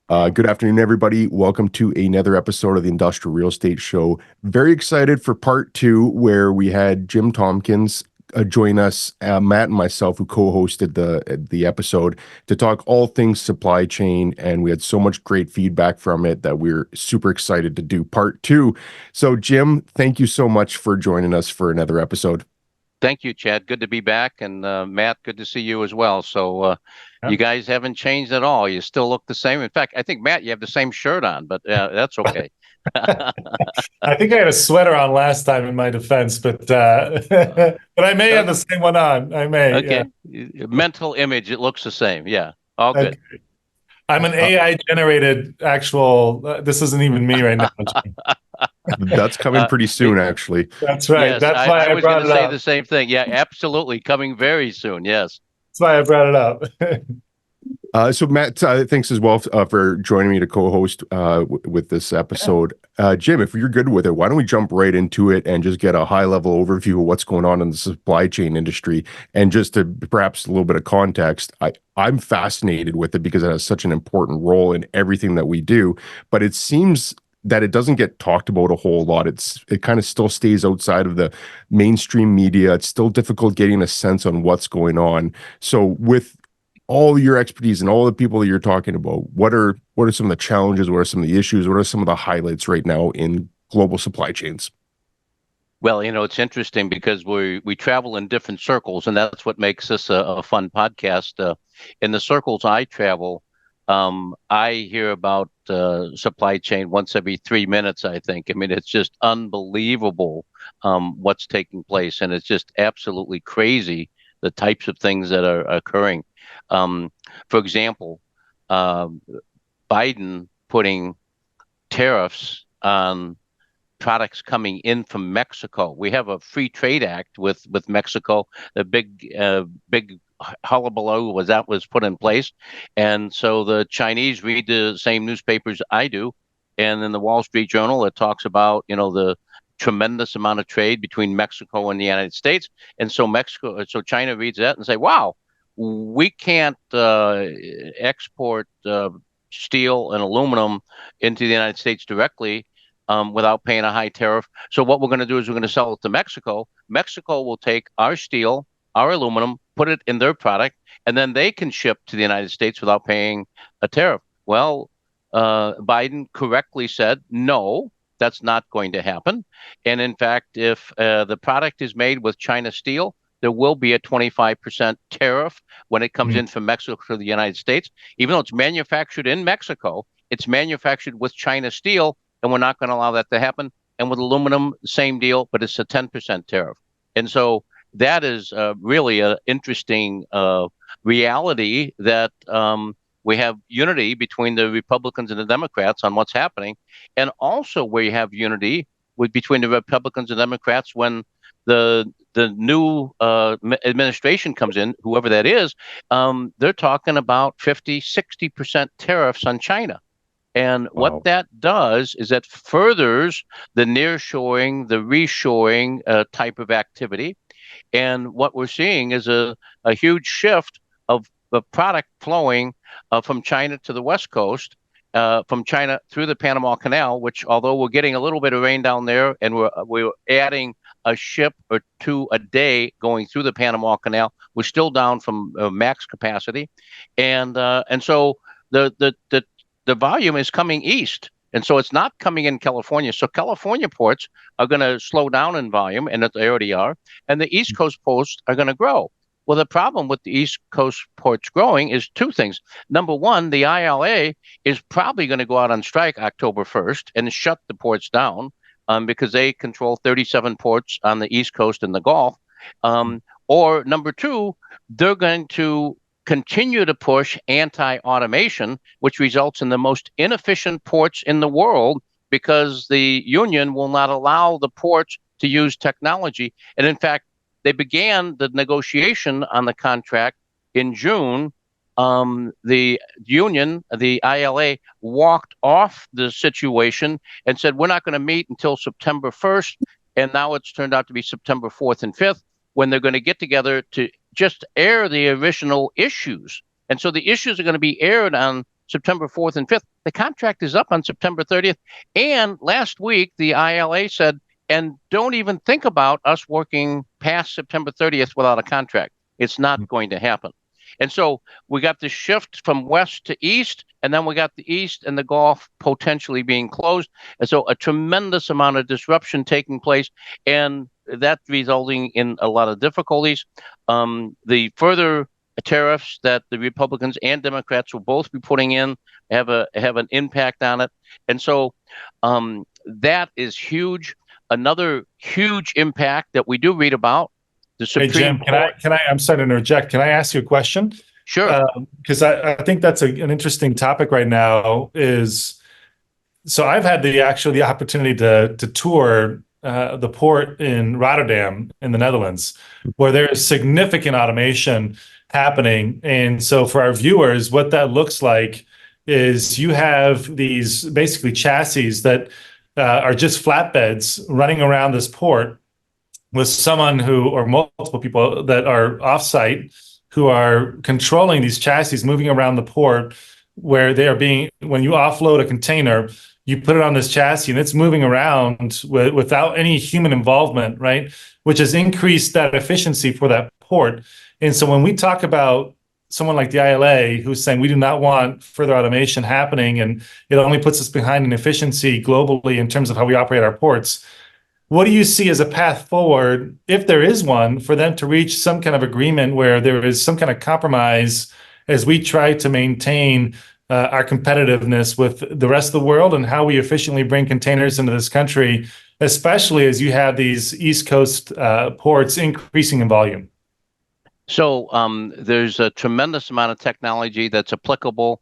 Good afternoon, everybody. Welcome to another episode of the Industrial Real Estate Show. Very excited for part two, where we had Jim Tompkins join us, Matt and myself, who co-hosted the episode, to talk all things supply chain. And we had so much great feedback from it that we're super excited to do part two. So, Jim, thank you so much for joining us for another episode. Thank you, Chad. Good to be back. And Matt, good to see you as well. So Yeah. you guys haven't changed at all. You still look the same. In fact, I think, Matt, you have the same shirt on, but that's okay. I think I had a sweater on last time in my defense, but I may have the same one on. I may. Okay. Yeah. Mental image, it looks the same. Yeah. All good. Okay. I'm an AI generated actual. This isn't even me right now. That's coming pretty soon, actually. That's right. Yes, That's why I I was brought going to it say up. the same thing. Yeah, absolutely. Coming very soon. Yes. That's why I brought it up. So Matt, thanks as well for joining me to co-host with this episode. Jim, if you're good with it, why don't we jump right into it and just get a high-level overview of what's going on in the supply chain industry, and just to perhaps a little bit of context. I'm fascinated with it because it has such an important role in everything that we do, but it seems that it doesn't get talked about a whole lot. It kind of still stays outside of the mainstream media. It's still difficult getting a sense on what's going on. So with all your expertise and all the people that you're talking about, what are some of the challenges? What are some of the issues? What are some of the highlights right now in global supply chains? Well, it's interesting because we travel in different circles, and that's what makes this a fun podcast. In the circles I travel, I hear about supply chain once every 3 minutes, I think. I mean, it's just unbelievable what's taking place, and it's just absolutely crazy, the types of things that are occurring. For example, Biden putting tariffs on products coming in from Mexico. We have a free trade act with Mexico. The big hullabaloo was put in place, and so the Chinese read the same newspapers I do, and in the Wall Street Journal it talks about the tremendous amount of trade between Mexico and the United States, and so China reads that and say, wow, we can't export steel and aluminum into the United States directly without paying a high tariff. So what we're going to do is we're going to sell it to Mexico. Mexico will take our steel, our aluminum, put it in their product, and then they can ship to the United States without paying a tariff. Well, Biden correctly said, no, that's not going to happen. And in fact, if the product is made with China steel, there will be a 25% tariff when it comes in from Mexico to the United States. Even though it's manufactured in Mexico, it's manufactured with China steel, and we're not going to allow that to happen. And with aluminum, same deal, but it's a 10% tariff. And so that is really an interesting reality that we have unity between the Republicans and the Democrats on what's happening. And also we have unity between the Republicans and Democrats when the new administration comes in, whoever that is, they're talking about 50-60% tariffs on China. And what that does is that furthers the nearshoring, the reshoring type of activity. And what we're seeing is a huge shift of product flowing from China to the West Coast, from China through the Panama Canal, which, although we're getting a little bit of rain down there, and we're adding a ship or two a day going through the Panama Canal, we're still down from max capacity, and so the volume is coming east. And so it's not coming in California. So California ports are going to slow down in volume, and they already are. And the East Coast ports are going to grow. Well, the problem with the East Coast ports growing is two things. Number one, the ILA is probably going to go out on strike October 1st and shut the ports down because they control 37 ports on the East Coast and the Gulf. Or number two, they're going to continue to push anti-automation, which results in the most inefficient ports in the world because the union will not allow the ports to use technology. And in fact, they began the negotiation on the contract in June. The union, the ILA, walked off the situation and said, we're not going to meet until September 1st. And now it's turned out to be September 4th and 5th when they're going to get together to just air the original issues. And so the issues are going to be aired on September 4th and 5th. The contract is up on September 30th. And last week, the ILA said, and don't even think about us working past September 30th without a contract. It's not going to happen. And so we got the shift from west to east, and then we got the east and the Gulf potentially being closed. And so a tremendous amount of disruption taking place, and that resulting in a lot of difficulties. The further tariffs that the Republicans and Democrats will both be putting in have an impact on it. And so that is huge. Another huge impact that we do read about, the Supreme Jim, Court. I'm sorry to interject. Can I ask you a question? Sure. Because I think that's an interesting topic right now. So I've had the opportunity to tour the port in Rotterdam in the Netherlands, where there is significant automation happening. And so for our viewers, what that looks like is you have these basically chassis that are just flatbeds running around this port with someone or multiple people that are offsite who are controlling these chassis moving around the port, where when you offload a container, you put it on this chassis and it's moving around without any human involvement, right? Which has increased that efficiency for that port. And so when we talk about someone like the ILA who's saying we do not want further automation happening and it only puts us behind in efficiency globally in terms of how we operate our ports, what do you see as a path forward, if there is one, for them to reach some kind of agreement where there is some kind of compromise as we try to maintain our competitiveness with the rest of the world and how we efficiently bring containers into this country, especially as you have these East Coast ports increasing in volume? So there's a tremendous amount of technology that's applicable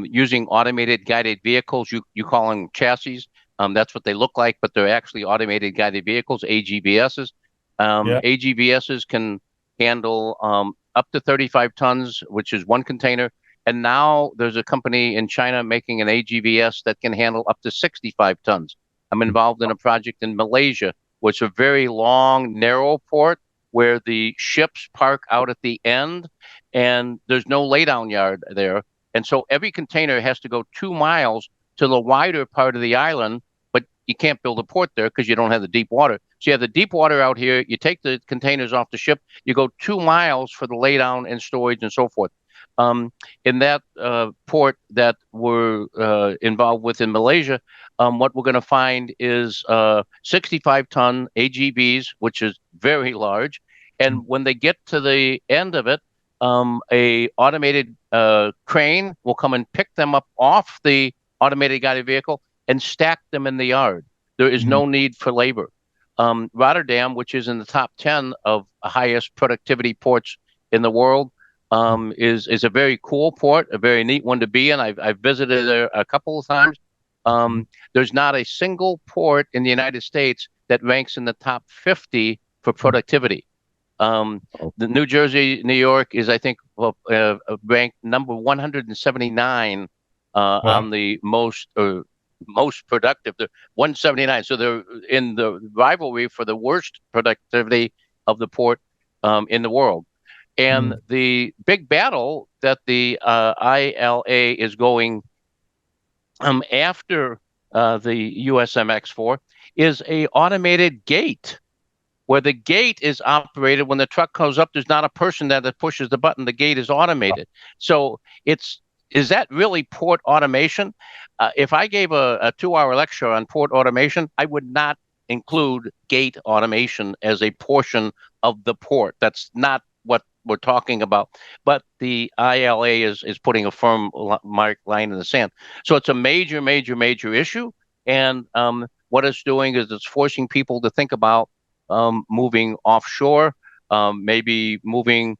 using automated guided vehicles. You call them chassis. That's what they look like, but they're actually automated guided vehicles, AGVSs. AGVSs can handle up to 35 tons, which is one container. And now there's a company in China making an AGVS that can handle up to 65 tons. I'm involved in a project in Malaysia, which is a very long, narrow port where the ships park out at the end and there's no laydown yard there. And so every container has to go 2 miles to the wider part of the island, but you can't build a port there because you don't have the deep water. So you have the deep water out here, you take the containers off the ship, you go 2 miles for the laydown and storage and so forth. In that port that we're involved with in Malaysia, what we're going to find is 65-ton AGVs, which is very large. And when they get to the end of it, a automated crane will come and pick them up off the automated guided vehicle and stack them in the yard. There is no need for labor. Rotterdam, which is in the top 10 of highest productivity ports in the world, is a very cool port, a very neat one to be in. I've visited there a couple of times. There's not a single port in the United States that ranks in the top 50 for productivity. The New Jersey, New York is, I think, ranked number 179 on the most productive. They're 179, so they're in the rivalry for the worst productivity of the port in the world. And the big battle that the ILA is going after the USMX for is a automated gate, where the gate is operated when the truck comes up. There's not a person that pushes the button. The gate is automated. So is that really port automation? If I gave a 2-hour lecture on port automation, I would not include gate automation as a portion of the port. That's not what we're talking about. But the ILA is putting a firm line in the sand. So it's a major, major, major issue. And what it's doing is it's forcing people to think about moving offshore, maybe moving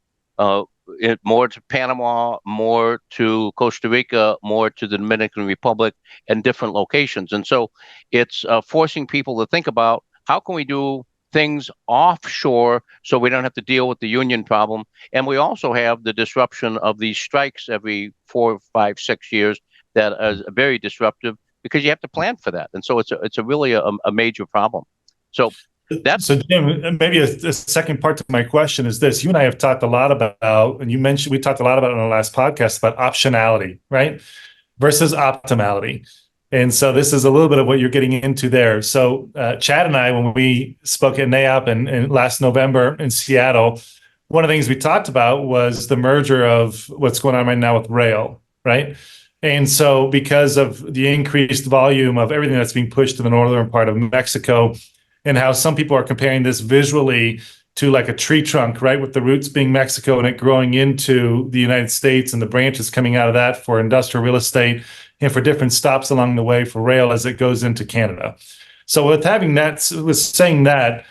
more to Panama, more to Costa Rica, more to the Dominican Republic, and different locations. And so it's forcing people to think about how can we do things offshore so we don't have to deal with the union problem. And we also have the disruption of these strikes every 4, 5, 6 years that is very disruptive because you have to plan for that. And so it's really a major problem. So That's So, Jim, maybe a second part to my question is this. You and I have talked a lot about, and we talked a lot about in our last podcast about optionality, right? Versus optimality. And so this is a little bit of what you're getting into there. So Chad and I, when we spoke at NAIOP in last November in Seattle, one of the things we talked about was the merger of what's going on right now with rail, right? And so because of the increased volume of everything that's being pushed to the northern part of Mexico, and how some people are comparing this visually to like a tree trunk, right? With the roots being Mexico and it growing into the United States and the branches coming out of that for industrial real estate and for different stops along the way for rail as it goes into Canada. So with saying that,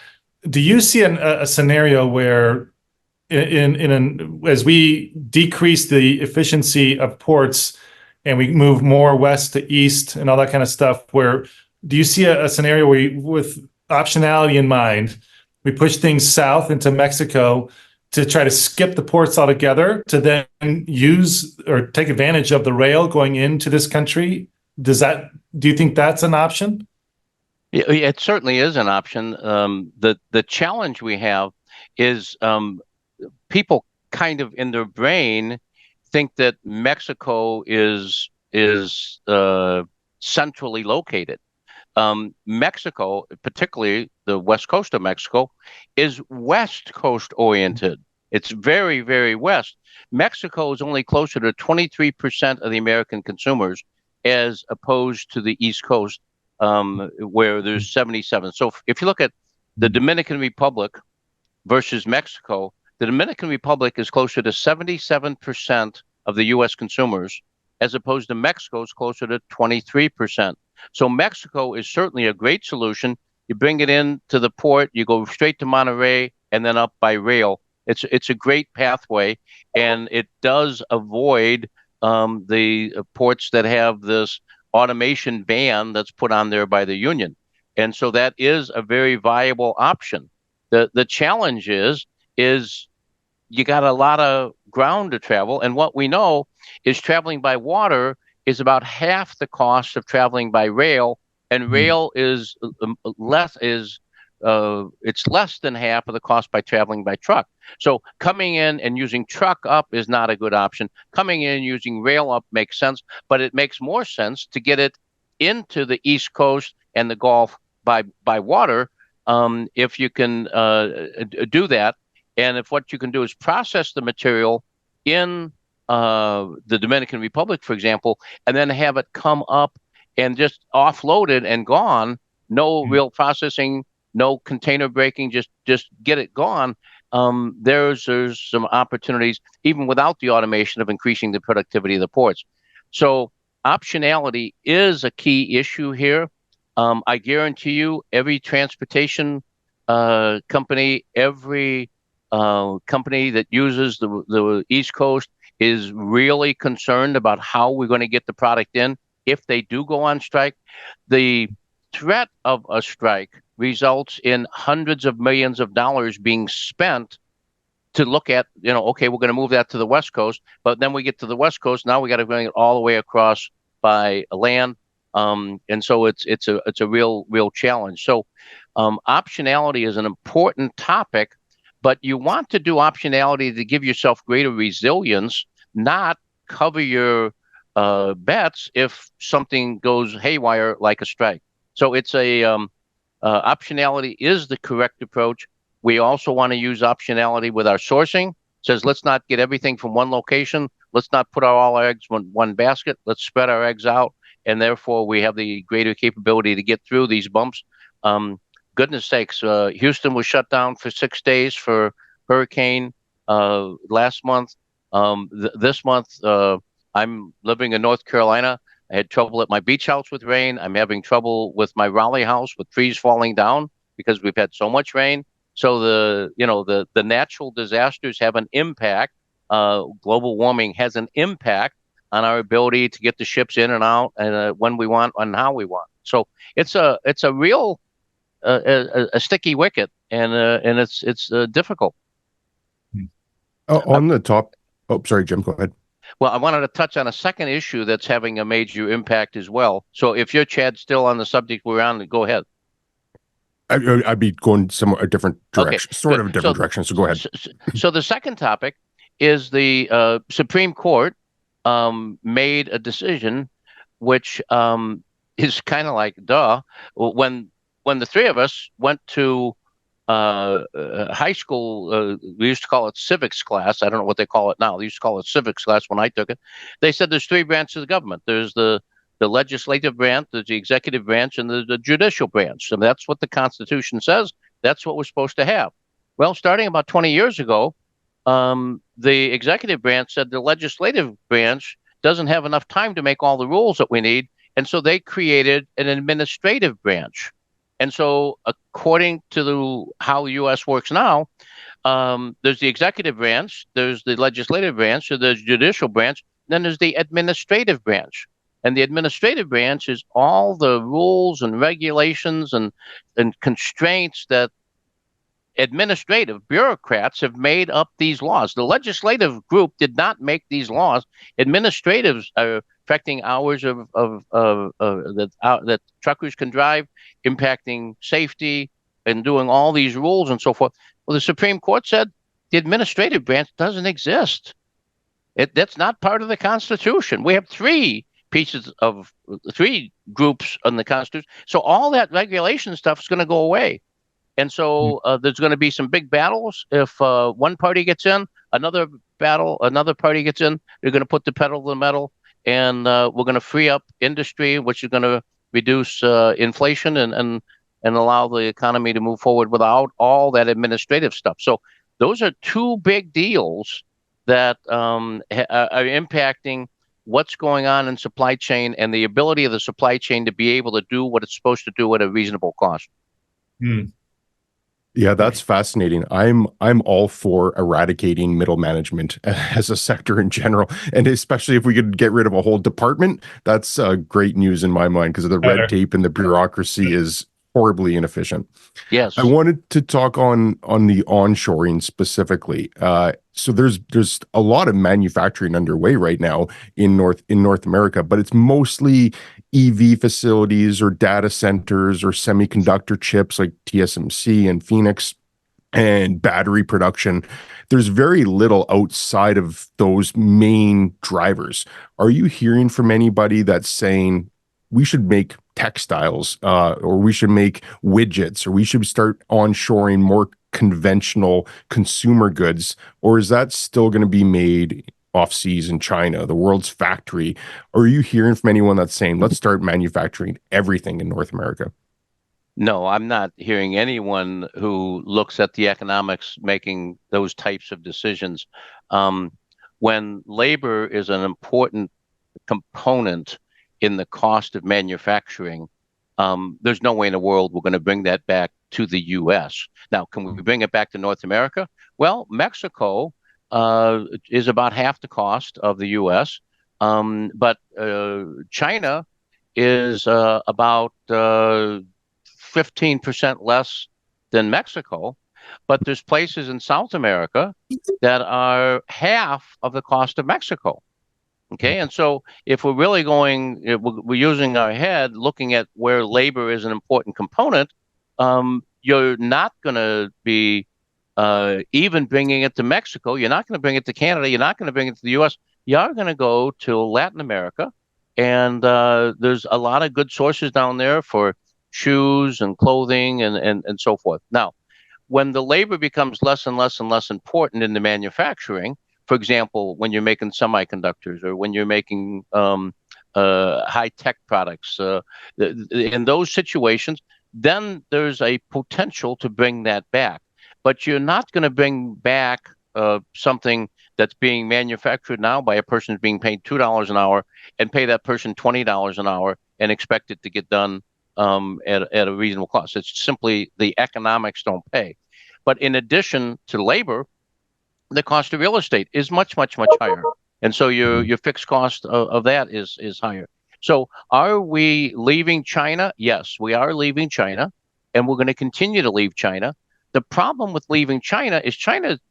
do you see a scenario where as we decrease the efficiency of ports and we move more west to east and all that kind of stuff, where do you see a scenario where with optionality in mind, we push things south into Mexico to try to skip the ports altogether to then use or take advantage of the rail going into this country? Do you think that's an option? Yeah, it certainly is an option. The challenge we have is people kind of in their brain think that Mexico is centrally located. Mexico, particularly the west coast of Mexico, is west coast oriented. It's very, very west. Mexico is only closer to 23% of the American consumers, as opposed to the East Coast, where there's 77. So if you look at the Dominican Republic versus Mexico, the Dominican Republic is closer to 77% of the U.S. consumers, as opposed to Mexico is closer to 23%. So Mexico is certainly a great solution. You bring it in to the port, you go straight to Monterrey, and then up by rail. It's a great pathway, and it does avoid the ports that have this automation ban that's put on there by the union. And so that is a very viable option. The challenge is you got a lot of ground to travel, and what we know is traveling by water is about half the cost of traveling by rail, and rail is it's less than half of the cost by traveling by truck. So coming in and using truck up is not a good option. Coming in using rail up makes sense, but it makes more sense to get it into the East Coast and the Gulf by water, if you can do that. And if what you can do is process the material in the Dominican Republic, for example, and then have it come up and just offloaded and gone, no real processing, no container breaking, just get it gone. There's some opportunities, even without the automation, of increasing the productivity of the ports. So optionality is a key issue here. I guarantee you, every transportation company, every company that uses the East Coast is really concerned about how we're going to get the product in if they do go on strike. The threat of a strike results in hundreds of millions of dollars being spent to look at, okay, we're going to move that to the West Coast, but then we get to the West Coast, now we got to bring it all the way across by land. And so it's a real challenge. So optionality is an important topic, but you want to do optionality to give yourself greater resilience, not cover your bets if something goes haywire like a strike. So it's optionality is the correct approach. We also want to use optionality with our sourcing. It says, let's not get everything from one location. Let's not put all our eggs in one basket. Let's spread our eggs out. And therefore, we have the greater capability to get through these bumps. Goodness sakes, Houston was shut down for 6 days for hurricane last month. This month, I'm living in North Carolina. I had trouble at my beach house with rain. I'm having trouble with my Raleigh house with trees falling down because we've had so much rain. So the natural disasters have an impact. Global warming has an impact on our ability to get the ships in and out and when we want and how we want. So it's a real a sticky wicket, and it's difficult. On the top. Oh, sorry, Jim. Go ahead. Well, I wanted to touch on a second issue that's having a major impact as well. So if you're, Chad, still on the subject we're on, go ahead. I'd be going a different direction, Okay, sort good. of a different direction. So go ahead. So the second topic is the Supreme Court made a decision, which is kind of like duh. When the three of us went to high school, we used to call it civics class. I don't know what they call it now. They used to call it civics class when I took it. They said there's three branches of the government. There's the legislative branch, there's the executive branch, and the judicial branch. So that's what the Constitution says. That's what we're supposed to have. Well, starting about 20 years ago, the executive branch said the legislative branch doesn't have enough time to make all the rules that we need. And so they created an administrative branch. And so according to how the U.S. works now, there's the executive branch, there's the legislative branch, there's the judicial branch, then there's the administrative branch. And the administrative branch is all the rules and regulations and constraints that administrative bureaucrats have made up these laws. The legislative group did not make these laws. Administratives are affecting hours that truckers can drive, impacting safety, and doing all these rules and so forth. Well, the Supreme Court said the administrative branch doesn't exist. That's not part of the Constitution. We have three groups on the Constitution. So all that regulation stuff is going to go away. And so there's going to be some big battles. If one party gets in, another party gets in, they're going to put the pedal to the metal, and we're going to free up industry, which is going to reduce inflation and allow the economy to move forward without all that administrative stuff. So those are two big deals that are impacting what's going on in supply chain and the ability of the supply chain to be able to do what it's supposed to do at a reasonable cost. Yeah, that's fascinating. I'm all for eradicating middle management as a sector in general, and especially if we could get rid of a whole department, that's great news in my mind, because the red tape and the bureaucracy is horribly inefficient. Yes. I wanted to talk on the onshoring specifically. So there's a lot of manufacturing underway right now in North America, but it's mostly EV facilities or data centers or semiconductor chips like TSMC and Phoenix and battery production. There's very little outside of those main drivers. Are you hearing from anybody that's saying we should make textiles, or we should make widgets, or we should start onshoring more conventional consumer goods? Or is that still going to be made off-seas in China, the world's factory? Or are you hearing from anyone that's saying, let's start manufacturing everything in North America? No, I'm not hearing anyone who looks at the economics making those types of decisions. When labor is an important component in the cost of manufacturing, there's no way in the world we're going to bring that back to the U.S. Now, can we bring it back to North America? Well, Mexico is about half the cost of the U.S., but China is about 15% less than Mexico. But there's places in South America that are half of the cost of Mexico. Okay, and so if we're really we're using our head, looking at where labor is an important component, you're not going to be even bringing it to Mexico. You're not going to bring it to Canada. You're not going to bring it to the U.S. You are going to go to Latin America, and there's a lot of good sources down there for shoes and clothing and so forth. Now, when the labor becomes less and less and less important in the manufacturing, for example, when you're making semiconductors or when you're making high-tech products, in those situations, then there's a potential to bring that back. But you're not going to bring back something that's being manufactured now by a person who's being paid $2 an hour and pay that person $20 an hour and expect it to get done at a reasonable cost. It's simply the economics don't pay. But in addition to labor, the cost of real estate is much, much, much higher. And so your fixed cost of that is higher. So are we leaving China? Yes, we are leaving China, and we're going to continue to leave China. The problem with leaving China is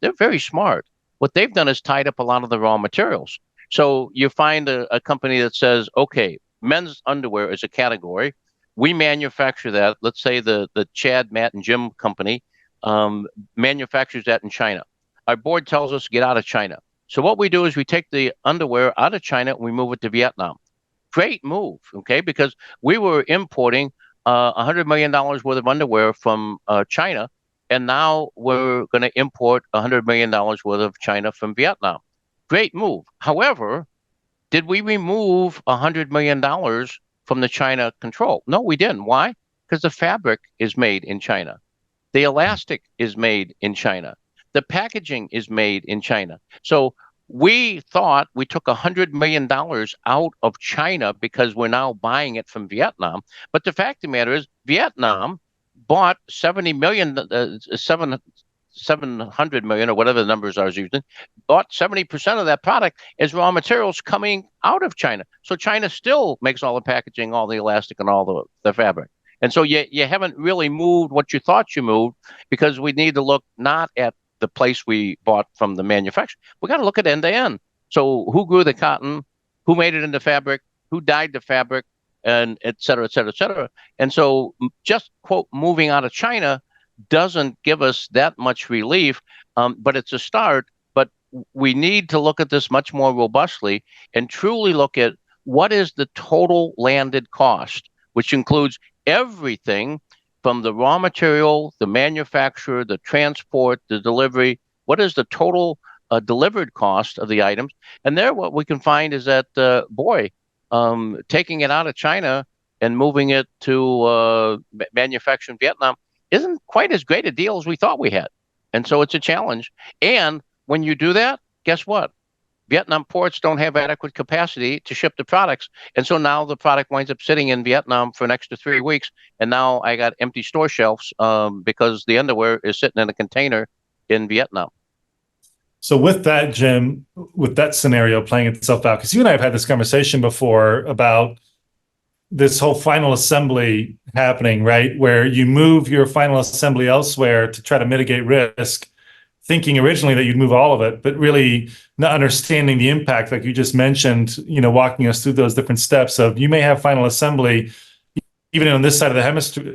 they're very smart. What they've done is tied up a lot of the raw materials. So you find a company that says, okay, men's underwear is a category. We manufacture that. Let's say the Chad, Matt, and Jim company manufactures that in China. Our board tells us to get out of China. So what we do is we take the underwear out of China and we move it to Vietnam. Great move, okay? Because we were importing $100 million worth of underwear from China, and now we're going to import $100 million worth of China from Vietnam. Great move. However, did we remove $100 million from the China control? No, we didn't. Why? Because the fabric is made in China. The elastic is made in China. The packaging is made in China. So we thought we took $100 million out of China because we're now buying it from Vietnam. But the fact of the matter is, Vietnam bought 70 million, 700 million, or whatever the numbers are using, bought 70% of that product as raw materials coming out of China. So China still makes all the packaging, all the elastic, and all the fabric. And so you haven't really moved what you thought you moved, because we need to look not at the place we bought from the manufacturer. We got to look at end to end. So who grew the cotton, who made it into fabric, who dyed the fabric, and et cetera, et cetera, et cetera. And so just, quote, moving out of China doesn't give us that much relief, but it's a start. But we need to look at this much more robustly and truly look at what is the total landed cost, which includes everything from the raw material, the manufacturer, the transport, the delivery. What is the total delivered cost of the items? And there, what we can find is that, taking it out of China and moving it to manufacture in Vietnam isn't quite as great a deal as we thought we had. And so it's a challenge. And when you do that, guess what? Vietnam ports don't have adequate capacity to ship the products. And so now the product winds up sitting in Vietnam for an extra 3 weeks. And now I got empty store shelves because the underwear is sitting in a container in Vietnam. So with that, Jim, with that scenario playing itself out, because you and I have had this conversation before about this whole final assembly happening, right? Where you move your final assembly elsewhere to try to mitigate risk, thinking originally that you'd move all of it, but really not understanding the impact, like you just mentioned, walking us through those different steps of, you may have final assembly even on this side of the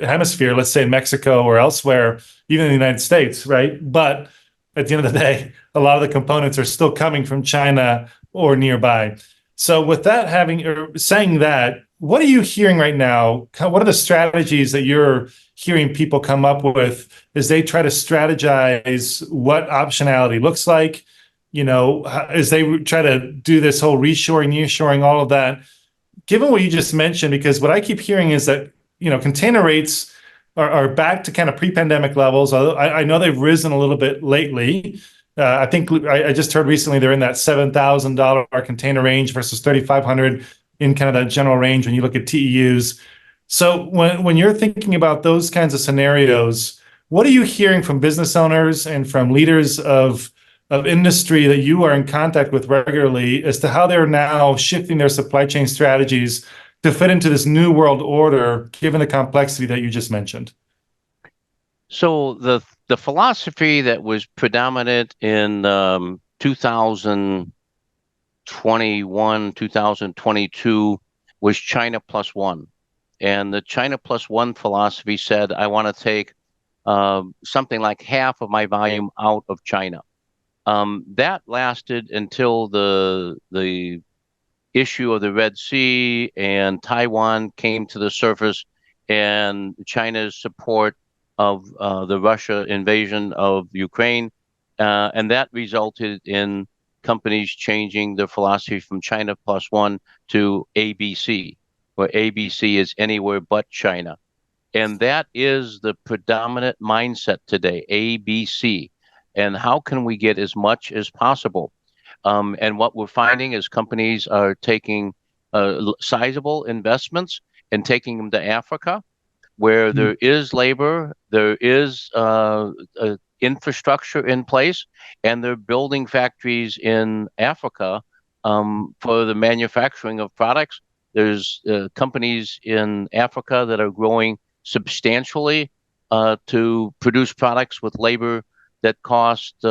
hemisphere, let's say in Mexico or elsewhere, even in the United States, right? But at the end of the day, a lot of the components are still coming from China or nearby. So with that saying that, what are you hearing right now? What are the strategies that you're hearing people come up with as they try to strategize what optionality looks like, as they try to do this whole reshoring, nearshoring, all of that? Given what you just mentioned, because what I keep hearing is that, container rates are back to kind of pre-pandemic levels. Although I know they've risen a little bit lately. I think I just heard recently they're in that $7,000 container range versus $3,500 in kind of that general range when you look at TEUs. So when you're thinking about those kinds of scenarios, what are you hearing from business owners and from leaders of industry that you are in contact with regularly as to how they're now shifting their supply chain strategies to fit into this new world order, given the complexity that you just mentioned? So the philosophy that was predominant in 2021, 2022 was China plus one. And the China plus one philosophy said, I want to take something like half of my volume out of China. That lasted until the issue of the Red Sea and Taiwan came to the surface, and China's support of the Russia invasion of Ukraine. And that resulted in companies changing their philosophy from China plus one to ABC, where ABC is anywhere but China. And that is the predominant mindset today, ABC. And how can we get as much as possible? And what we're finding is companies are taking sizable investments and taking them to Africa, where there is labor, there is infrastructure in place, and they're building factories in Africa for the manufacturing of products. There's companies in Africa that are growing substantially to produce products with labor that cost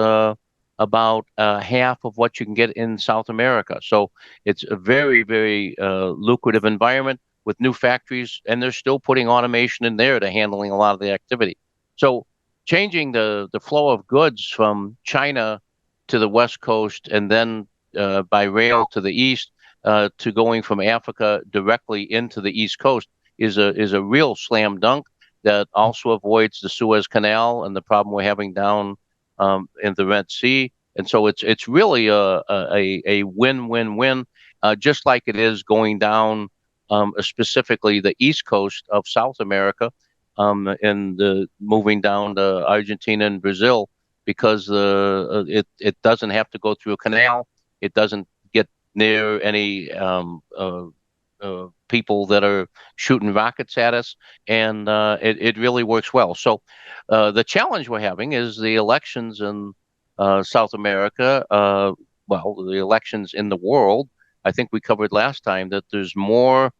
about half of what you can get in South America. So it's a very, very lucrative environment. with new factories, and they're still putting automation in there to handling a lot of the activity. So changing the flow of goods from China to the West Coast and then by rail to the East to going from Africa directly into the East Coast is a real slam dunk that also avoids the Suez Canal and the problem we're having down in the Red Sea. And so it's really a win-win-win, just like it is going down specifically the East Coast of South America and moving down to Argentina and Brazil, because it doesn't have to go through a canal. It doesn't get near any people that are shooting rockets at us, and it really works well. So the challenge we're having is the elections in South America, well, the elections in the world. I think we covered last time that there's more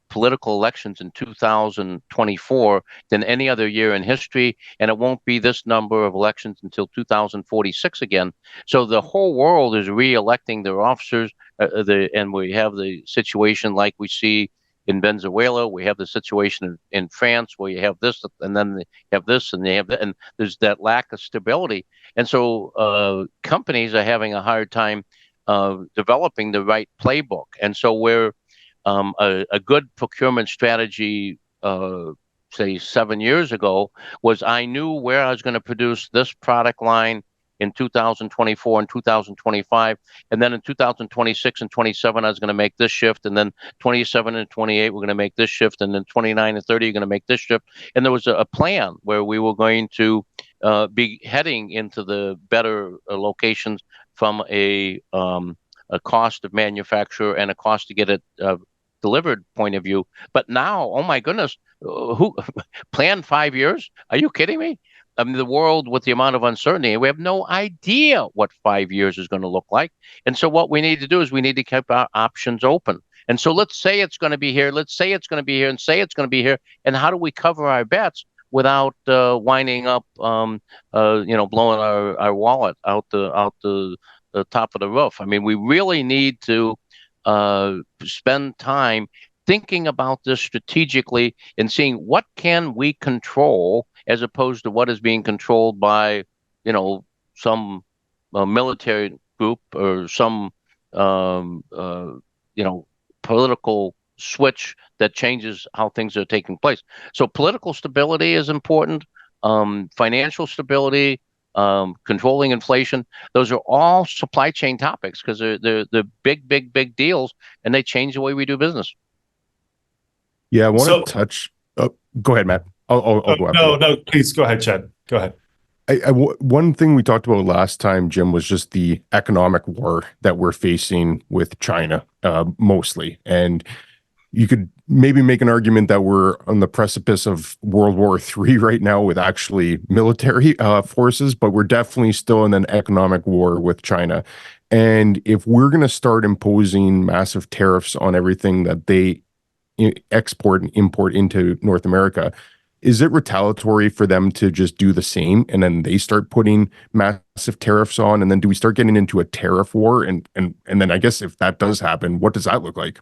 political elections in 2024 than any other year in history, and it won't be this number of elections until 2046 again. So the whole world is re-electing their officers, and we have the situation like we see in Venezuela. We have the situation in France where you have this, and then they have this, and they have that, and there's that lack of stability. And so companies are having a hard time developing the right playbook. And so we're a good procurement strategy, say 7 years ago, was I knew where I was going to produce this product line in 2024 and 2025, and then in 2026 and 27 I was going to make this shift, and then 27 and 28 we're going to make this shift, and then 29 and 30 you're going to make this shift. And there was a plan where we were going to be heading into the better locations from a cost of manufacture and a cost to get it delivered point of view. But now, oh my goodness, who planned 5 years? Are you kidding me? I mean, the world with the amount of uncertainty, we have no idea what 5 years is going to look like. And so what we need to do is we need to keep our options open. And so let's say it's going to be here, let's say it's going to be here, and say it's going to be here. And how do we cover our bets without winding up, blowing our wallet out the top of the roof? I mean, we really need to spend time thinking about this strategically and seeing what can we control as opposed to what is being controlled by, some military group or some, political switch that changes how things are taking place. So political stability is important, financial stability, controlling inflation. Those are all supply chain topics because they're big deals, and they change the way we do business. Yeah, I want to touch. Oh, go ahead, Matt. I'll go after. No, please go ahead, Chad. Go ahead. One thing we talked about last time, Jim, was just the economic war that we're facing with China, mostly. And you could maybe make an argument that we're on the precipice of World War III right now with actually military forces, but we're definitely still in an economic war with China. And if we're going to start imposing massive tariffs on everything that they export and import into North America, is it retaliatory for them to just do the same and then they start putting massive tariffs on? And then do we start getting into a tariff war? And then I guess if that does happen, what does that look like?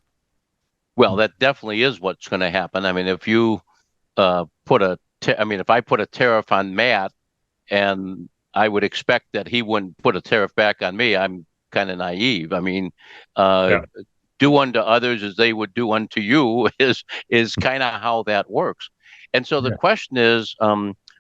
Well, that definitely is what's going to happen. I mean, if you if I put a tariff on Matt, and I would expect that he wouldn't put a tariff back on me, I'm kind of naive. I mean, do unto others as they would do unto you is kind of how that works. And so the question is,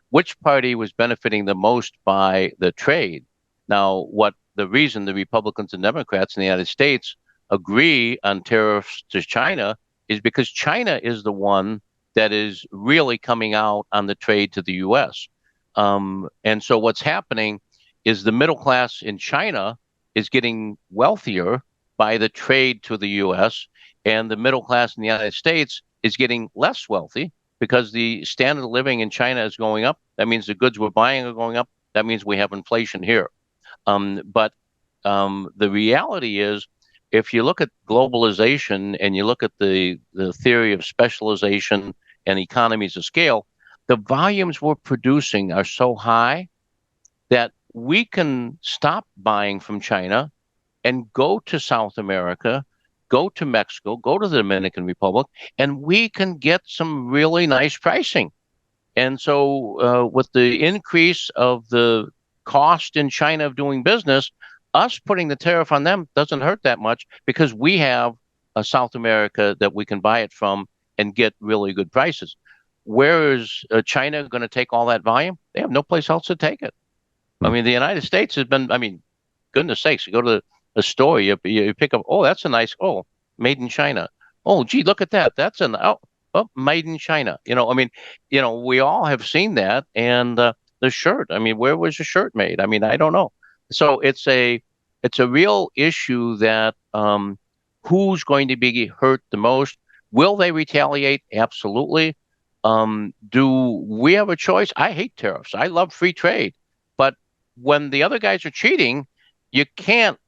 which party was benefiting the most by the trade? Now, the reason the Republicans and Democrats in the United States agree on tariffs to China is because China is the one that is really coming out on the trade to the U.S. And so what's happening is the middle class in China is getting wealthier by the trade to the U.S., and the middle class in the United States is getting less wealthy because the standard of living in China is going up. That means the goods we're buying are going up. That means we have inflation here. But the reality is, if you look at globalization and you look at the theory of specialization and economies of scale, the volumes we're producing are so high that we can stop buying from China and go to South America go to Mexico, go to the Dominican Republic, and we can get some really nice pricing. And so with the increase of the cost in China of doing business, us putting the tariff on them doesn't hurt that much because we have a South America that we can buy it from and get really good prices. Where is China going to take all that volume? They have no place else to take it. I mean, the United States has been, I mean, goodness sakes, you go to a store, you pick up, oh, that's a nice, oh, made in China. Oh, gee, look at that. That's oh, made in China. I mean, we all have seen that. And the shirt, I mean, where was the shirt made? I mean, I don't know. So it's a real issue that who's going to be hurt the most? Will they retaliate? Absolutely. Do we have a choice? I hate tariffs. I love free trade. But when the other guys are cheating, you can't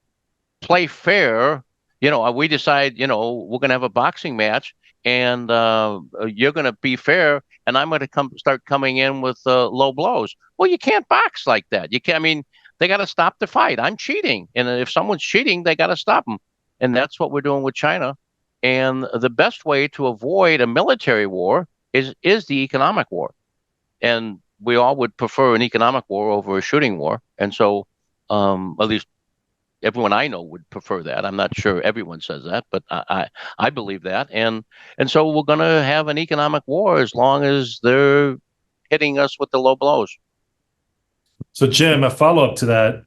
play fair. We decide, we're going to have a boxing match and you're going to be fair and I'm going to start coming in with low blows. Well, you can't box like that. You can't, I mean, they got to stop the fight. I'm cheating. And if someone's cheating, they got to stop them. And that's what we're doing with China. And the best way to avoid a military war is the economic war. And we all would prefer an economic war over a shooting war. And so at least everyone I know would prefer that. I'm not sure everyone says that, but I believe that. And so we're going to have an economic war as long as they're hitting us with the low blows. So, Jim, a follow-up to that,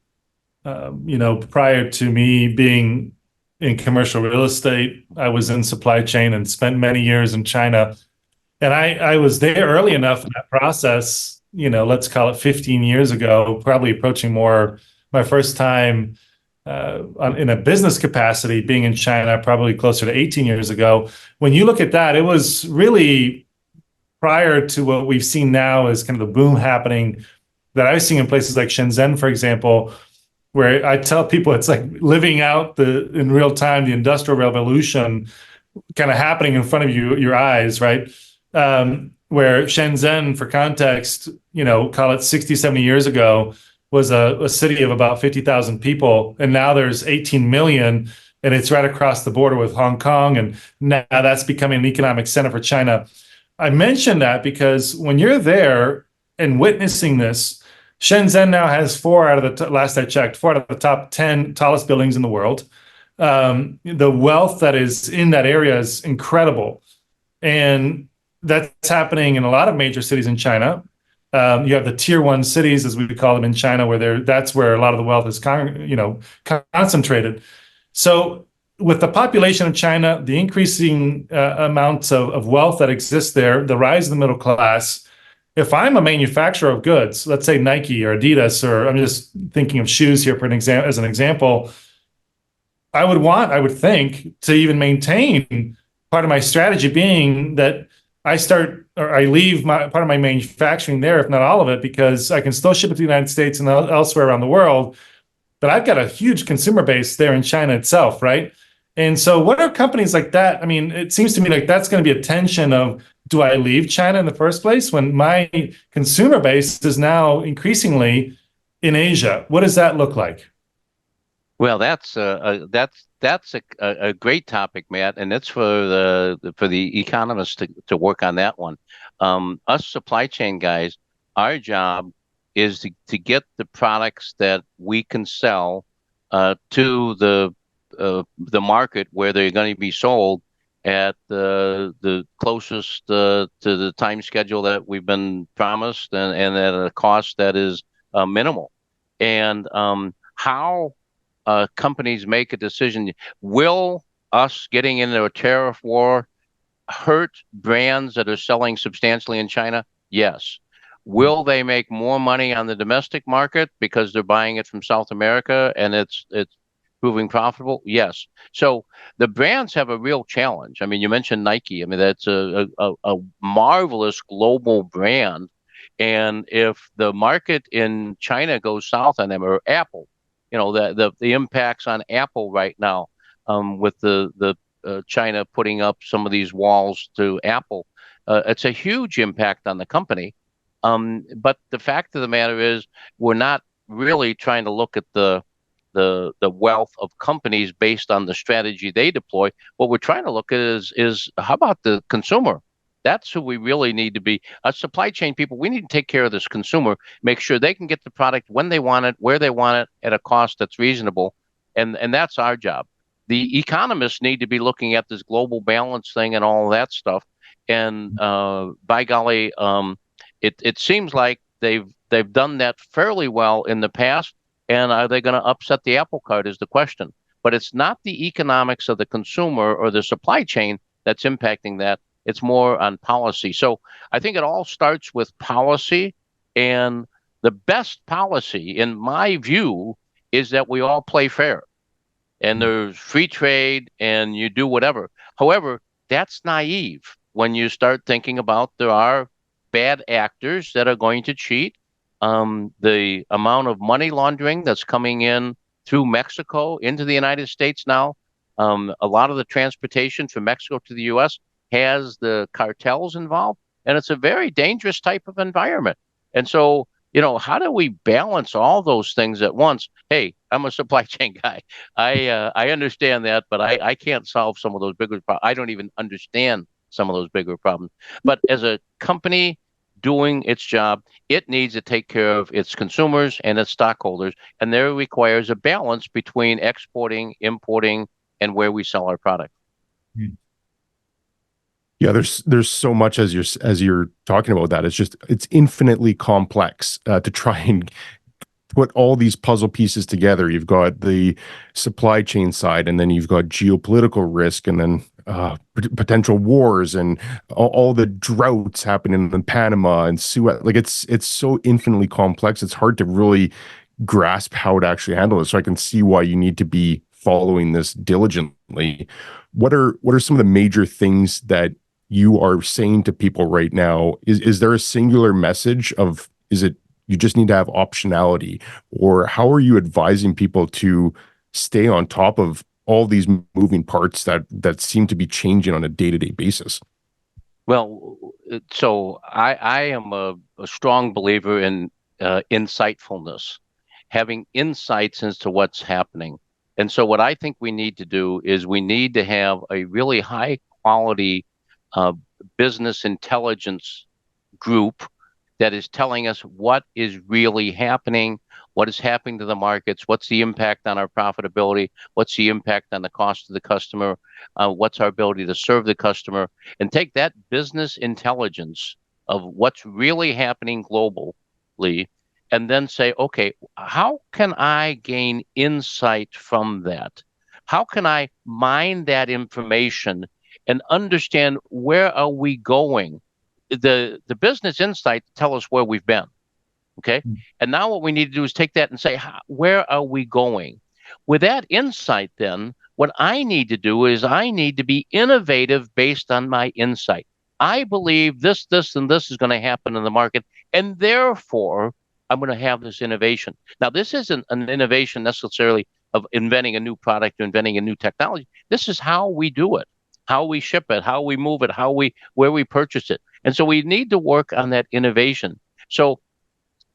prior to me being in commercial real estate, I was in supply chain and spent many years in China. And I was there early enough in that process, let's call it 15 years ago, probably approaching more my first time in a business capacity being in China, probably closer to 18 years ago. When you look at that, it was really prior to what we've seen now as kind of the boom happening that I've seen in places like Shenzhen, for example, where I tell people it's like living out in real time, the industrial revolution kind of happening in front of your eyes, right? Where Shenzhen, for context, call it 60, 70 years ago, was a city of about 50,000 people. And now there's 18 million, and it's right across the border with Hong Kong. And now that's becoming an economic center for China. I mention that because when you're there and witnessing this, Shenzhen now has last I checked, 4 out of the top 10 tallest buildings in the world. The wealth that is in that area is incredible. And that's happening in a lot of major cities in China. You have the tier 1 cities, as we call them in China, where that's where a lot of the wealth is concentrated. So with the population of China, the increasing amounts of wealth that exists there, the rise of the middle class, if I'm a manufacturer of goods, let's say Nike or Adidas, or I'm just thinking of shoes here as an example, I would think to even maintain part of my strategy being that I leave part of my manufacturing there, if not all of it, because I can still ship it to the United States and elsewhere around the world. But I've got a huge consumer base there in China itself, right? And so what are companies like that? I mean, it seems to me like that's going to be a tension of, do I leave China in the first place when my consumer base is now increasingly in Asia? What does that look like? Well, that's a great topic, Matt, and it's for the economists to work on that one. Us supply chain guys, our job is to get the products that we can sell to the market where they're going to be sold at the closest to the time schedule that we've been promised, and at a cost that is minimal. And how companies make a decision. Will us getting into a tariff war hurt brands that are selling substantially in China? Yes. Will they make more money on the domestic market because they're buying it from South America and it's proving profitable? Yes. So the brands have a real challenge. I mean, you mentioned Nike. I mean, that's a marvelous global brand. And if the market in China goes south on them, or Apple, the impacts on Apple right now, with the China putting up some of these walls to Apple, it's a huge impact on the company. But the fact of the matter is, we're not really trying to look at the the wealth of companies based on the strategy they deploy. What we're trying to look at is how about the consumer? That's who we really need to be. Supply chain people, we need to take care of this consumer, make sure they can get the product when they want it, where they want it, at a cost that's reasonable. And that's our job. The economists need to be looking at this global balance thing and all of that stuff. And by golly, it seems like they've done that fairly well in the past. And are they going to upset the apple cart is the question. But it's not the economics of the consumer or the supply chain that's impacting that. It's more on policy. So I think it all starts with policy. And the best policy, in my view, is that we all play fair. And there's free trade and you do whatever. However, that's naive when you start thinking about there are bad actors that are going to cheat. The amount of money laundering that's coming in through Mexico into the United States now, a lot of the transportation from Mexico to the U.S. has the cartels involved, and it's a very dangerous type of environment. And so, how do we balance all those things at once? Hey, I'm a supply chain guy. I understand that, but I can't solve some of those bigger problems. I don't even understand some of those bigger problems. But as a company doing its job, it needs to take care of its consumers and its stockholders, and there requires a balance between exporting, importing, and where we sell our product. Yeah, there's so much as you're talking about that. It's infinitely complex to try and put all these puzzle pieces together. You've got the supply chain side, and then you've got geopolitical risk, and then potential wars, and all the droughts happening in Panama and Suez. Like it's so infinitely complex. It's hard to really grasp how to actually handle it. So I can see why you need to be following this diligently. What are some of the major things that you are saying to people right now? Is there a singular message of, is it you just need to have optionality, or how are you advising people to stay on top of all these moving parts that seem to be changing on a day-to-day basis? Well, so I am a strong believer in insightfulness, having insights into what's happening. And so what I think we need to do is we need to have a really high quality business intelligence group that is telling us what is really happening, what is happening to the markets, what's the impact on our profitability, what's the impact on the cost to the customer, what's our ability to serve the customer, and take that business intelligence of what's really happening globally, and then say, okay, how can I gain insight from that? How can I mine that information and understand where are we going? The business insight tell us where we've been. Okay. And now what we need to do is take that and say, where are we going? With that insight, then what I need to do is I need to be innovative based on my insight. I believe this, and this is going to happen in the market, and therefore I'm going to have this innovation. Now, this isn't an innovation necessarily of inventing a new product or inventing a new technology. This is how we do it, how we ship it, how we move it, where we purchase it. And so we need to work on that innovation. So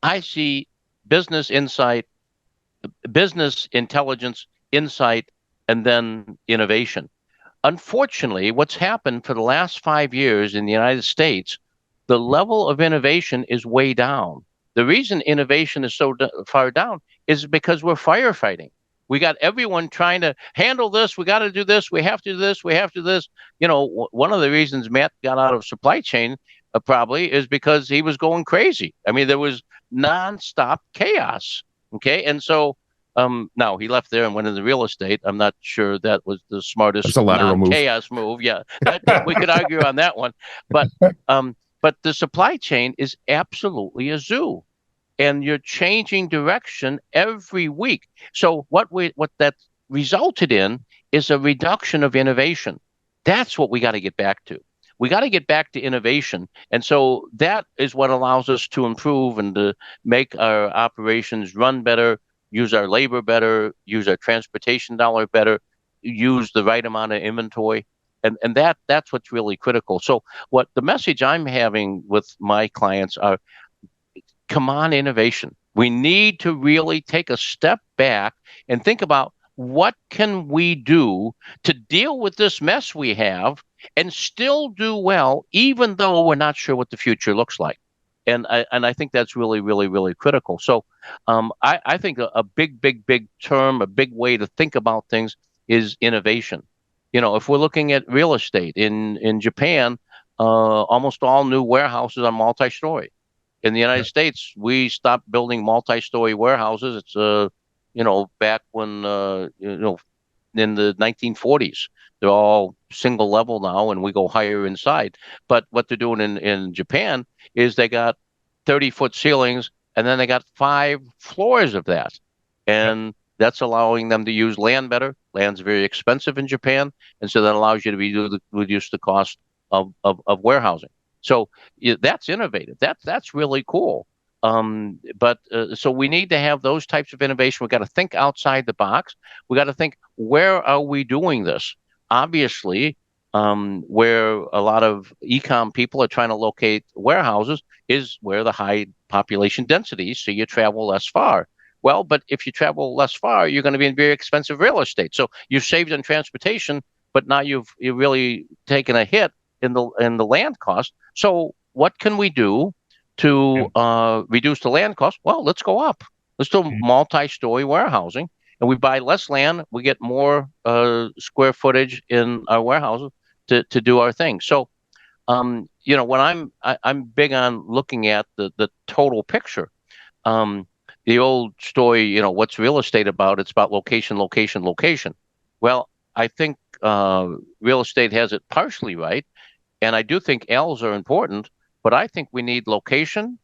I see business insight, business intelligence, insight, and then innovation. Unfortunately, what's happened for the last 5 years in the United States, the level of innovation is way down. The reason innovation is so far down is because we're firefighting. We got everyone trying to handle this. We got to do this. We have to do this. We have to do this. One of the reasons Matt got out of supply chain probably is because he was going crazy. I mean, there was nonstop chaos. Okay. And so now he left there and went into real estate. I'm not sure that was the smartest chaos move. Yeah. We could argue on that one. But the supply chain is absolutely a zoo. And you're changing direction every week. So what that resulted in is a reduction of innovation. That's what we got to get back to. We got to get back to innovation. And so that is what allows us to improve and to make our operations run better, use our labor better, use our transportation dollar better, use the right amount of inventory. And that's what's really critical. So what the message I'm having with my clients are, come on, innovation. We need to really take a step back and think about what can we do to deal with this mess we have and still do well, even though we're not sure what the future looks like. And I think that's really, really, really critical. So I think a big, big, big term, a big way to think about things is innovation. If we're looking at real estate in Japan, almost all new warehouses are multi-story. In the United States, we stopped building multi-story warehouses. It's back when in the 1940s. They're all single level now, and we go higher inside. But what they're doing in Japan is they got 30-foot ceilings, and then they got 5 floors of that. And that's allowing them to use land better. Land's very expensive in Japan, and so that allows you to reduce the cost of warehousing. So that's innovative. That's really cool. But so we need to have those types of innovation. We've got to think outside the box. We got to think, where are we doing this? Obviously, where a lot of e-com people are trying to locate warehouses is where the high population densities, so you travel less far. Well, but if you travel less far, you're going to be in very expensive real estate. So you've saved on transportation, but now you've really taken a hit in the land cost. So what can we do to reduce the land cost? Well, let's go up. Let's do multi-story warehousing, and we buy less land. We get more square footage in our warehouses to do our thing. So, when I'm big on looking at the total picture. The old story, what's real estate about? It's about location, location, location. Well, I think real estate has it partially right. And I do think L's are important, but I think we need location.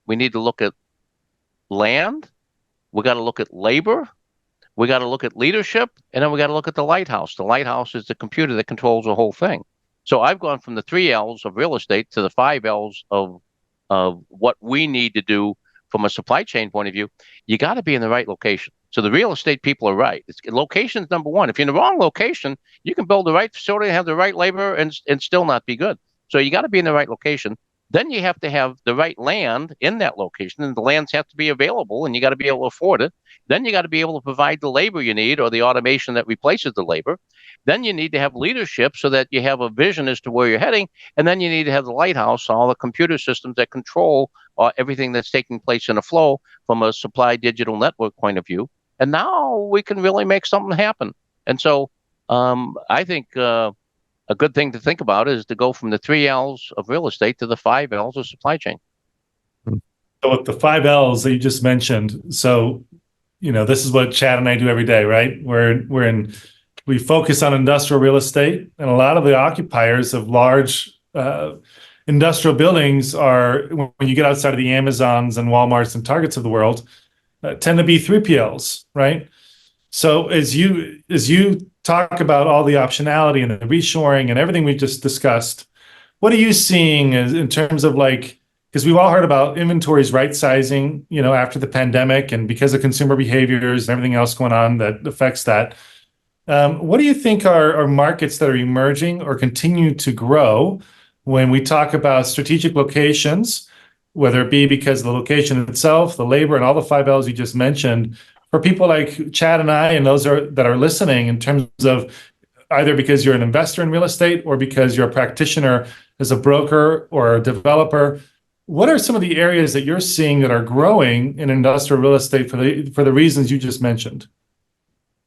We need to look at land. We got to look at labor. We got to look at leadership. And then we got to look at the lighthouse. The lighthouse is the computer that controls the whole thing. So I've gone from the 3 L's of real estate to the 5 L's of what we need to do from a supply chain point of view. You got to be in the right location. So the real estate people are right. Location is number one. If you're in the wrong location, you can build the right facility and have the right labor and still not be good. So you got to be in the right location. Then you have to have the right land in that location, and the lands have to be available, and you got to be able to afford it. Then you got to be able to provide the labor you need or the automation that replaces the labor. Then you need to have leadership so that you have a vision as to where you're heading. And then you need to have the lighthouse, all the computer systems that control everything that's taking place in a flow from a supply digital network point of view. And now we can really make something happen. And so I think a good thing to think about is to go from the 3 L's of real estate to the 5 L's of supply chain. So with the 5 L's that you just mentioned, so this is what Chad and I do every day, right? We focus on industrial real estate, and a lot of the occupiers of large industrial buildings are, when you get outside of the Amazons and Walmarts and Targets of the world, tend to be 3PLs, right? So as you talk about all the optionality and the reshoring and everything we just discussed, what are you seeing in terms of because we've all heard about inventories right sizing, after the pandemic and because of consumer behaviors and everything else going on that affects that. What do you think are markets that are emerging or continue to grow when we talk about strategic locations, whether it be because of the location itself, the labor, and all the 5 L's you just mentioned, for people like Chad and I and those that are listening, in terms of either because you're an investor in real estate or because you're a practitioner as a broker or a developer? What are some of the areas that you're seeing that are growing in industrial real estate for the reasons you just mentioned?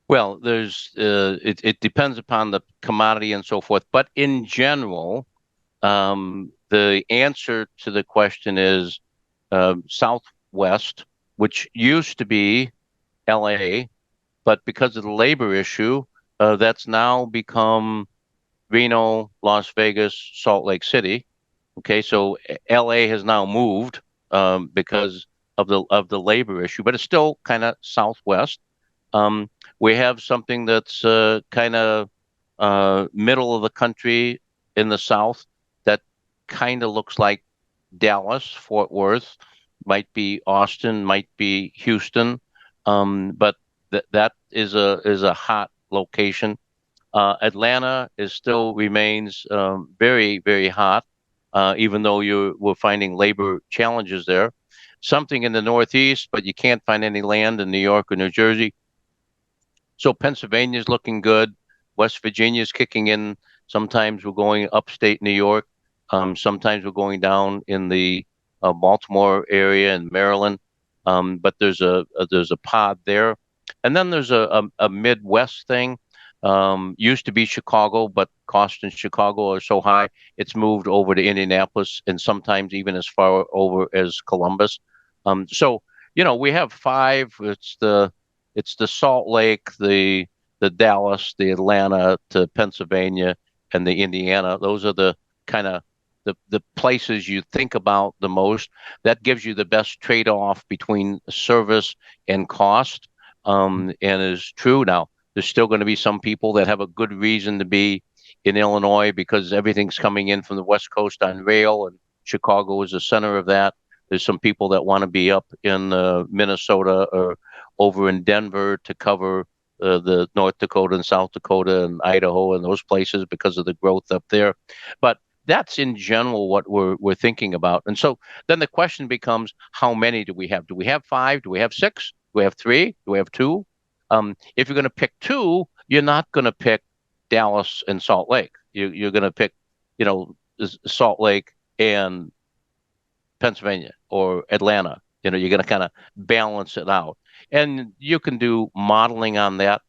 Well, it depends upon the commodity and so forth, but in general, the answer to the question is Southwest, which used to be LA, but because of the labor issue, that's now become Reno, Las Vegas, Salt Lake City. Okay, so LA has now moved because of the labor issue, but it's still kind of Southwest. We have something that's kind of middle of the country in the South that kind of looks like Dallas, Fort Worth, might be Austin, might be Houston, but that is a hot location. Atlanta still remains very, very hot, even though we're finding labor challenges there. something in the Northeast, but you can't find any land in New York or New Jersey. So Pennsylvania's looking good. West Virginia's kicking in. Sometimes we're going upstate New York. Sometimes we're going down in the Baltimore area and Maryland. But there's a pod there, and then there's a Midwest thing. Used to be Chicago, but costs in Chicago are so high, it's moved over to Indianapolis and sometimes even as far over as Columbus. So we have five. It's the Salt Lake, the Dallas, the Atlanta to Pennsylvania, and the Indiana. Those are the kind of the places you think about the most. That gives you the best trade-off between service and cost, and is true. Now, there's still going to be some people that have a good reason to be in Illinois because everything's coming in from the West Coast on rail, and Chicago is the center of that. There's some people that want to be up in Minnesota or over in Denver to cover the North Dakota and South Dakota and Idaho and those places because of the growth up there. But that's in general what we're thinking about. And so then the question becomes, how many do we have? Do we have 5? Do we have 6? Do we have 3? Do we have 2? If you're going to pick 2, you're not going to pick Dallas and Salt Lake. You're going to pick, Salt Lake and Pennsylvania or Atlanta. You're going to kind of balance it out. And you can do modeling on that.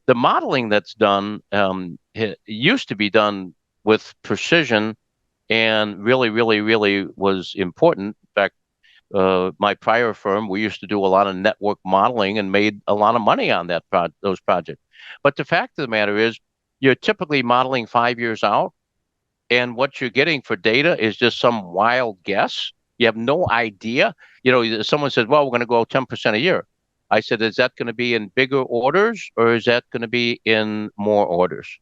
The modeling that's done used to be done with precision and really, really, really was important. In fact, my prior firm, we used to do a lot of network modeling and made a lot of money on those projects. But the fact of the matter is, you're typically modeling 5 years out, and what you're getting for data is just some wild guess. You have no idea. Someone says, well, we're going to go 10% a year. I said, is that going to be in bigger orders or is that going to be in more orders?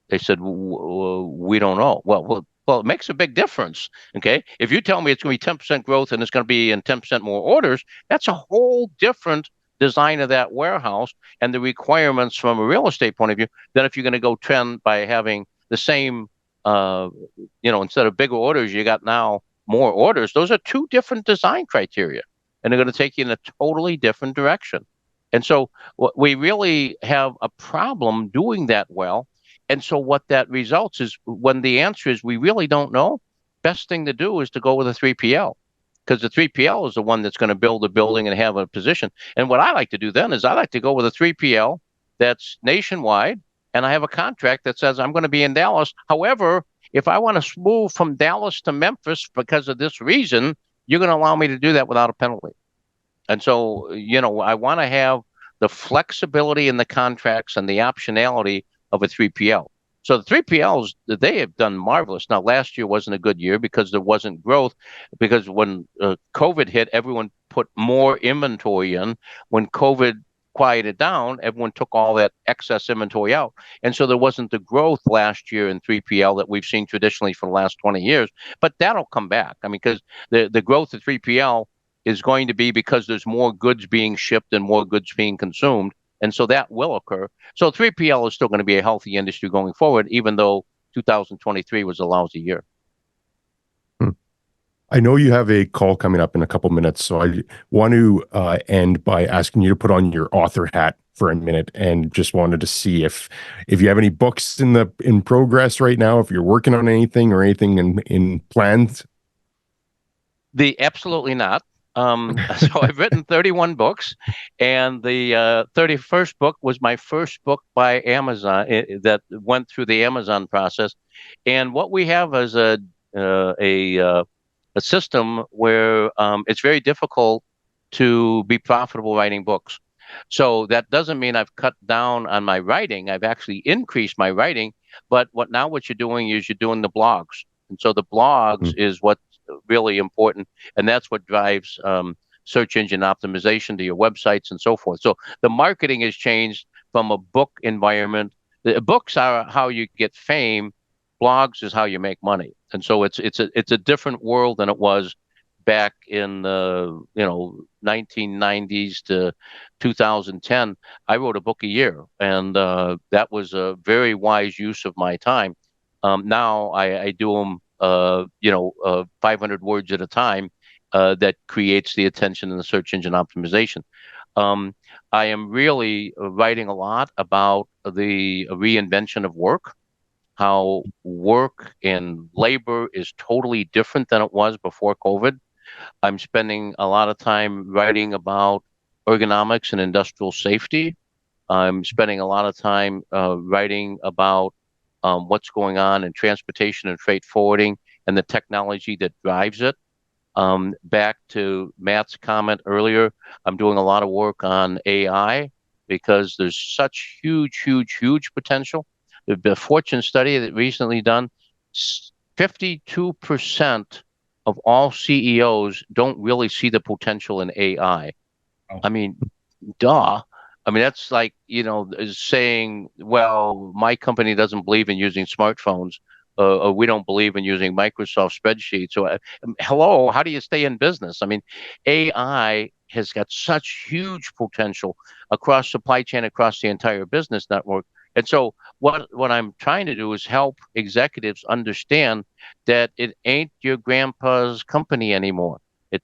They said, we don't know. Well, it makes a big difference. Okay. If you tell me it's going to be 10% growth and it's going to be in 10% more orders, that's a whole different design of that warehouse and the requirements from a real estate point of view than if you're going to go trend by having the same, instead of bigger orders, you got now more orders. Those are 2 different design criteria, and they're going to take you in a totally different direction. And so we really have a problem doing that well. And so what that results is, when the answer is we really don't know, best thing to do is to go with a 3PL, because the 3PL is the one that's going to build a building and have a position. And what I like to do then is I like to go with a 3PL that's nationwide, and I have a contract that says I'm going to be in Dallas. However, if I want to move from Dallas to Memphis because of this reason, you're going to allow me to do that without a penalty. And so, I want to have the flexibility in the contracts and the optionality of a 3PL. So the 3PLs, they have done marvelous. Now, last year wasn't a good year because there wasn't growth, because when COVID hit, everyone put more inventory in. When COVID quieted down, everyone took all that excess inventory out. And so there wasn't the growth last year in 3PL that we've seen traditionally for the last 20 years. But that'll come back. I mean, because the growth of 3PL is going to be because there's more goods being shipped and more goods being consumed. And so that will occur. So 3PL is still going to be a healthy industry going forward, even though 2023 was a lousy year. I know you have a call coming up in a couple minutes, so I want to end by asking you to put on your author hat for a minute, and just wanted to see if you have any books in progress right now, if you're working on anything or anything in plans. Absolutely not. So I've written 31 books, and the 31st book was my first book by Amazon that went through the Amazon process. And what we have is a system where it's very difficult to be profitable writing books. So that doesn't mean I've cut down on my writing. I've actually increased my writing. But what you're doing is you're doing the blogs. And so the blogs is what's really important. And that's what drives search engine optimization to your websites and so forth. So the marketing has changed from a book environment. The books are how you get fame. Blogs is how you make money. And so it's a different world than it was back in the 1990s to 2010. I wrote a book a year, and that was a very wise use of my time. Now I do them 500 words at a time, that creates the attention in the search engine optimization. I am really writing a lot about the reinvention of work, how work and labor is totally different than it was before COVID. I'm spending a lot of time writing about ergonomics and industrial safety. I'm spending a lot of time writing about what's going on in transportation and freight forwarding and the technology that drives it. Back to Matt's comment earlier, I'm doing a lot of work on AI because there's such huge potential. The Fortune study that recently done, 52% of all CEOs don't really see the potential in AI. I mean, duh. I mean, that's like, saying, well, my company doesn't believe in using smartphones, or we don't believe in using Microsoft spreadsheets. So, hello, how do you stay in business? I mean, AI has got such huge potential across supply chain, across the entire business network. And so what I'm trying to do is help executives understand that it ain't your grandpa's company anymore.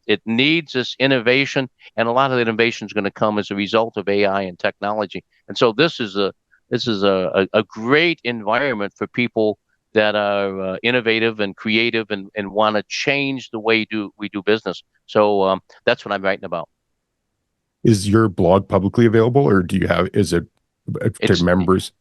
It needs this innovation, and a lot of the innovation is going to come as a result of AI and technology. And so this is a great environment for people that are innovative and creative and want to change the way we do business. So that's what I'm writing about. Is your blog publicly available, or is it to members?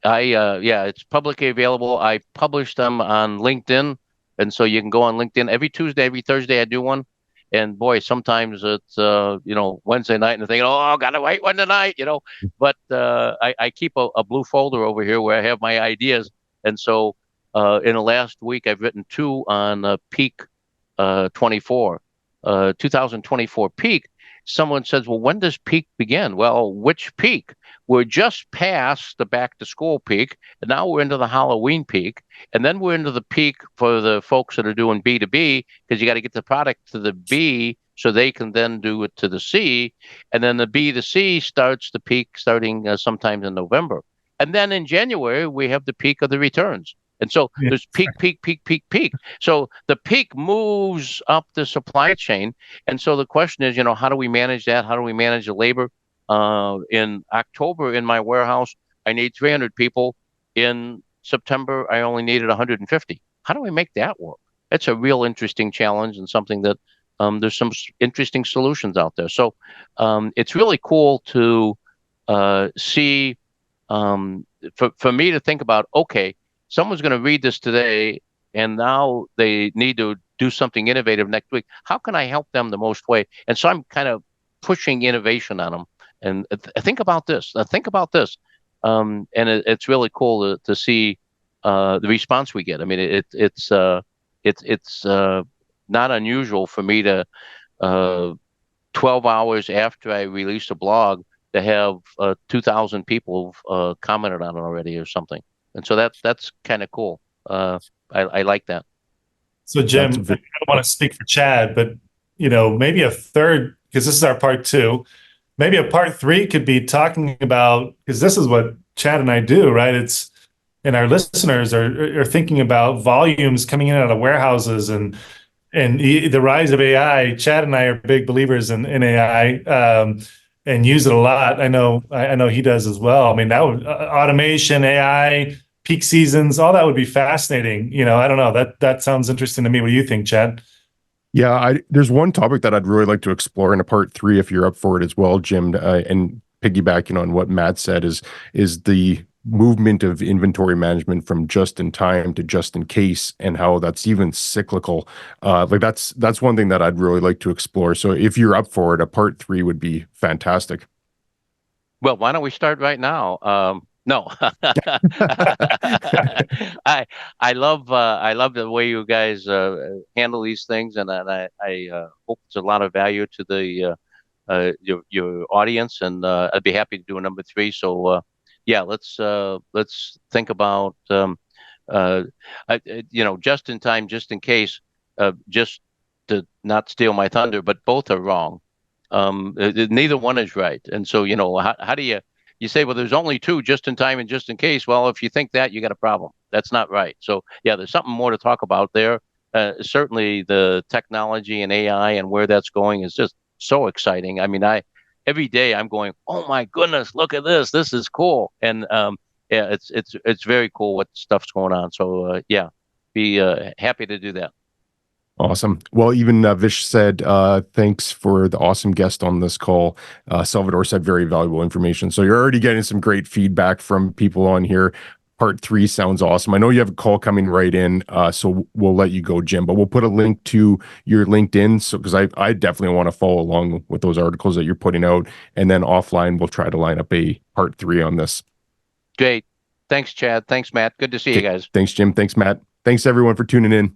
Yeah, it's publicly available. I publish them on LinkedIn, and so you can go on LinkedIn every Tuesday, every Thursday. I do one. And boy, sometimes it's Wednesday night and I'm thinking, oh, gotta write one tonight, But I keep a blue folder over here where I have my ideas. And so in the last week, I've written 2 on peak 24, 2024 peak. Someone says, well, when does peak begin? Well, which peak? We're just past the back to school peak, and now we're into the Halloween peak, and then we're into the peak for the folks that are doing B2B, because you got to get the product to the B so they can then do it to the C, and then the B to C starts the peak starting sometime in November. And then in January, we have the peak of the returns. And so there's peak. So the peak moves up the supply chain. And so the question is, how do we manage that? How do we manage the labor? In October, in my warehouse, I need 300 people. In September, I only needed 150. How do we make that work? It's a real interesting challenge, and something that there's some interesting solutions out there. So it's really cool to see, for me to think about, okay, someone's going to read this today, and now they need to do something innovative next week. How can I help them the most way? And so I'm kind of pushing innovation on them. And think about this. And it's really cool to see the response we get. I mean, it's not unusual for me to 12 hours after I release a blog to have 2,000 people commented on it already or something. And so that's kind of cool. I like that. So Jim, I don't want to speak for Chad, but maybe a third, because this is our part 2. Maybe a part 3 could be talking about, because this is what Chad and I do, right? And our listeners are thinking about volumes coming in out of warehouses and the rise of AI. Chad and I are big believers in AI. And use it a lot. I know he does as well. I mean, that would automation, AI, peak seasons, all that would be fascinating. I don't know. That sounds interesting to me. What do you think, Chad? Yeah, there's one topic that I'd really like to explore in a part 3, if you're up for it as well, Jim. And piggybacking on what Matt said is the movement of inventory management from just in time to just in case, and how that's even cyclical. That's one thing that I'd really like to explore. So if you're up for it, a part 3 would be fantastic. Well, why don't we start right now? No, I love the way you guys handle these things, and I hope it's a lot of value to the your audience, and I'd be happy to do a number 3. So yeah, let's think about just in time, just in case, just to not steal my thunder, but both are wrong. Neither one is right, and so how do you say, well, there's only 2, just in time and just in case? Well, if you think that, you got a problem. That's not right. So yeah, there's something more to talk about there. certainly the technology and AI and where that's going is just so exciting. I mean, every day I'm going, oh my goodness, look at this. This is cool. And yeah, it's very cool what stuff's going on. So yeah, be happy to do that. Awesome. Well, even Vish said, thanks for the awesome guest on this call. Salvador said very valuable information. So you're already getting some great feedback from people on here. Part 3 sounds awesome. I know you have a call coming right in, so we'll let you go, Jim, but we'll put a link to your LinkedIn. So, because I definitely want to follow along with those articles that you're putting out. And then offline, we'll try to line up a part 3 on this. Great. Thanks, Chad. Thanks, Matt. Good to see you guys. Thanks, Jim. Thanks, Matt. Thanks, everyone, for tuning in.